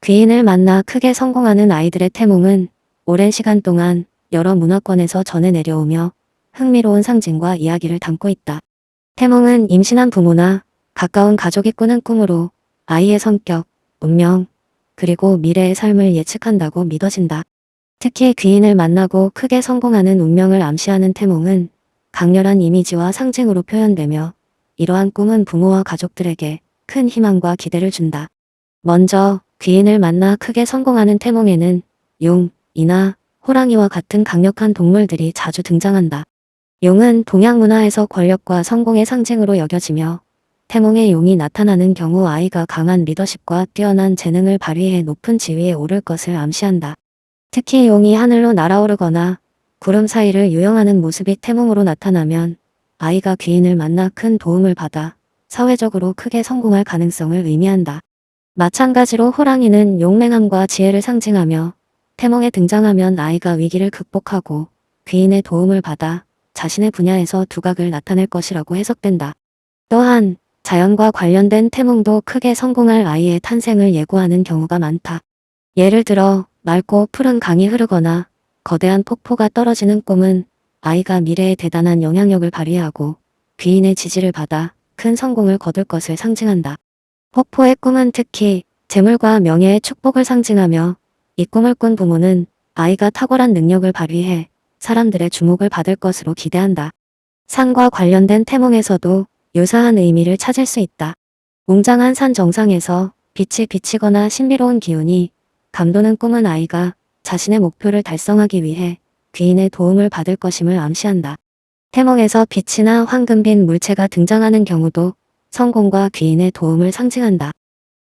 귀인을 만나 크게 성공하는 아이들의 태몽은 오랜 시간 동안 여러 문화권에서 전해 내려오며 흥미로운 상징과 이야기를 담고 있다. 태몽은 임신한 부모나 가까운 가족이 꾸는 꿈으로 아이의 성격, 운명, 그리고 미래의 삶을 예측한다고 믿어진다. 특히 귀인을 만나고 크게 성공하는 운명을 암시하는 태몽은 강렬한 이미지와 상징으로 표현되며 이러한 꿈은 부모와 가족들에게 큰 희망과 기대를 준다. 먼저 귀인을 만나 크게 성공하는 태몽에는 용, 이나 호랑이와 같은 강력한 동물들이 자주 등장한다. 용은 동양 문화에서 권력과 성공의 상징으로 여겨지며 태몽에 용이 나타나는 경우 아이가 강한 리더십과 뛰어난 재능을 발휘해 높은 지위에 오를 것을 암시한다. 특히 용이 하늘로 날아오르거나 구름 사이를 유영하는 모습이 태몽으로 나타나면 아이가 귀인을 만나 큰 도움을 받아 사회적으로 크게 성공할 가능성을 의미한다. 마찬가지로 호랑이는 용맹함과 지혜를 상징하며 태몽에 등장하면 아이가 위기를 극복하고 귀인의 도움을 받아 자신의 분야에서 두각을 나타낼 것이라고 해석된다. 또한 자연과 관련된 태몽도 크게 성공할 아이의 탄생을 예고하는 경우가 많다. 예를 들어 맑고 푸른 강이 흐르거나 거대한 폭포가 떨어지는 꿈은 아이가 미래에 대단한 영향력을 발휘하고 귀인의 지지를 받아 큰 성공을 거둘 것을 상징한다. 폭포의 꿈은 특히 재물과 명예의 축복을 상징하며 이 꿈을 꾼 부모는 아이가 탁월한 능력을 발휘해 사람들의 주목을 받을 것으로 기대한다. 산과 관련된 태몽에서도 유사한 의미를 찾을 수 있다. 웅장한 산 정상에서 빛이 비치거나 신비로운 기운이 감도는 꿈은 아이가 자신의 목표를 달성하기 위해 귀인의 도움을 받을 것임을 암시한다. 태몽에서 빛이나 황금빛 물체가 등장하는 경우도 성공과 귀인의 도움을 상징한다.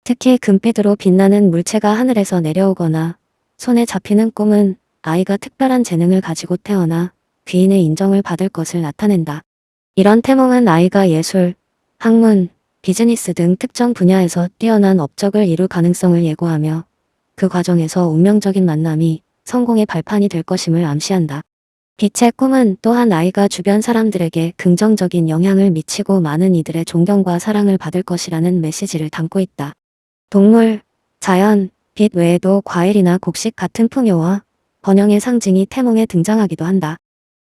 특히 금빛으로 빛나는 물체가 하늘에서 내려오거나 손에 잡히는 꿈은 아이가 특별한 재능을 가지고 태어나 귀인의 인정을 받을 것을 나타낸다. 이런 태몽은 아이가 예술, 학문, 비즈니스 등 특정 분야에서 뛰어난 업적을 이룰 가능성을 예고하며 그 과정에서 운명적인 만남이 성공의 발판이 될 것임을 암시한다. 빛의 꿈은 또한 아이가 주변 사람들에게 긍정적인 영향을 미치고 많은 이들의 존경과 사랑을 받을 것이라는 메시지를 담고 있다. 동물, 자연, 빛 외에도 과일이나 곡식 같은 풍요와 번영의 상징이 태몽에 등장하기도 한다.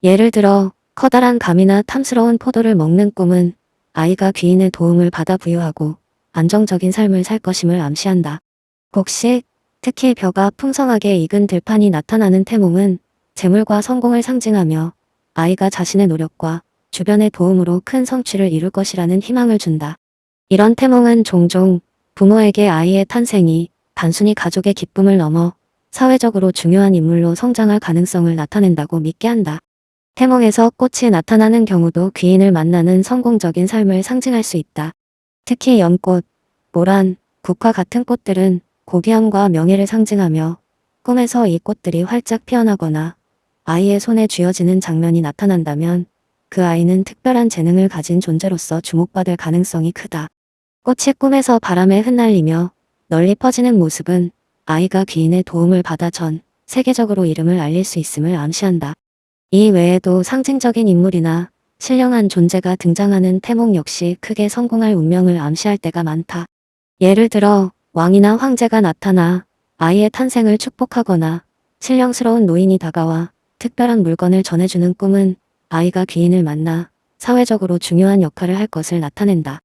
예를 들어 커다란 감이나 탐스러운 포도를 먹는 꿈은 아이가 귀인의 도움을 받아 부유하고 안정적인 삶을 살 것임을 암시한다. 곡식, 특히 벼가 풍성하게 익은 들판이 나타나는 태몽은 재물과 성공을 상징하며 아이가 자신의 노력과 주변의 도움으로 큰 성취를 이룰 것이라는 희망을 준다. 이런 태몽은 종종 부모에게 아이의 탄생이 단순히 가족의 기쁨을 넘어 사회적으로 중요한 인물로 성장할 가능성을 나타낸다고 믿게 한다. 태몽에서 꽃이 나타나는 경우도 귀인을 만나는 성공적인 삶을 상징할 수 있다. 특히 연꽃, 모란, 국화 같은 꽃들은 고귀함과 명예를 상징하며 꿈에서 이 꽃들이 활짝 피어나거나 아이의 손에 쥐어지는 장면이 나타난다면 그 아이는 특별한 재능을 가진 존재로서 주목받을 가능성이 크다. 꽃이 꿈에서 바람에 흩날리며 널리 퍼지는 모습은 아이가 귀인의 도움을 받아 전 세계적으로 이름을 알릴 수 있음을 암시한다. 이 외에도 상징적인 인물이나 신령한 존재가 등장하는 태몽 역시 크게 성공할 운명을 암시할 때가 많다. 예를 들어 왕이나 황제가 나타나 아이의 탄생을 축복하거나 신령스러운 노인이 다가와 특별한 물건을 전해주는 꿈은 아이가 귀인을 만나 사회적으로 중요한 역할을 할 것을 나타낸다.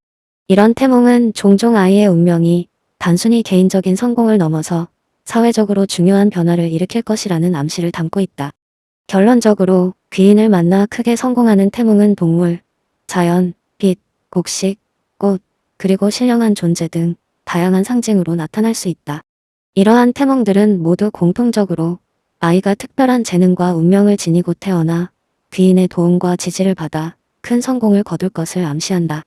이런 태몽은 종종 아이의 운명이 단순히 개인적인 성공을 넘어서 사회적으로 중요한 변화를 일으킬 것이라는 암시를 담고 있다. 결론적으로 귀인을 만나 크게 성공하는 태몽은 동물, 자연, 빛, 곡식, 꽃, 그리고 신령한 존재 등 다양한 상징으로 나타날 수 있다. 이러한 태몽들은 모두 공통적으로 아이가 특별한 재능과 운명을 지니고 태어나 귀인의 도움과 지지를 받아 큰 성공을 거둘 것을 암시한다.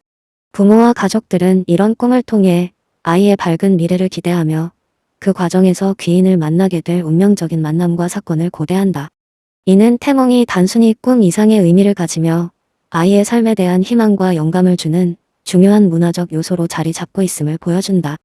부모와 가족들은 이런 꿈을 통해 아이의 밝은 미래를 기대하며 그 과정에서 귀인을 만나게 될 운명적인 만남과 사건을 고대한다. 이는 태몽이 단순히 꿈 이상의 의미를 가지며 아이의 삶에 대한 희망과 영감을 주는 중요한 문화적 요소로 자리 잡고 있음을 보여준다.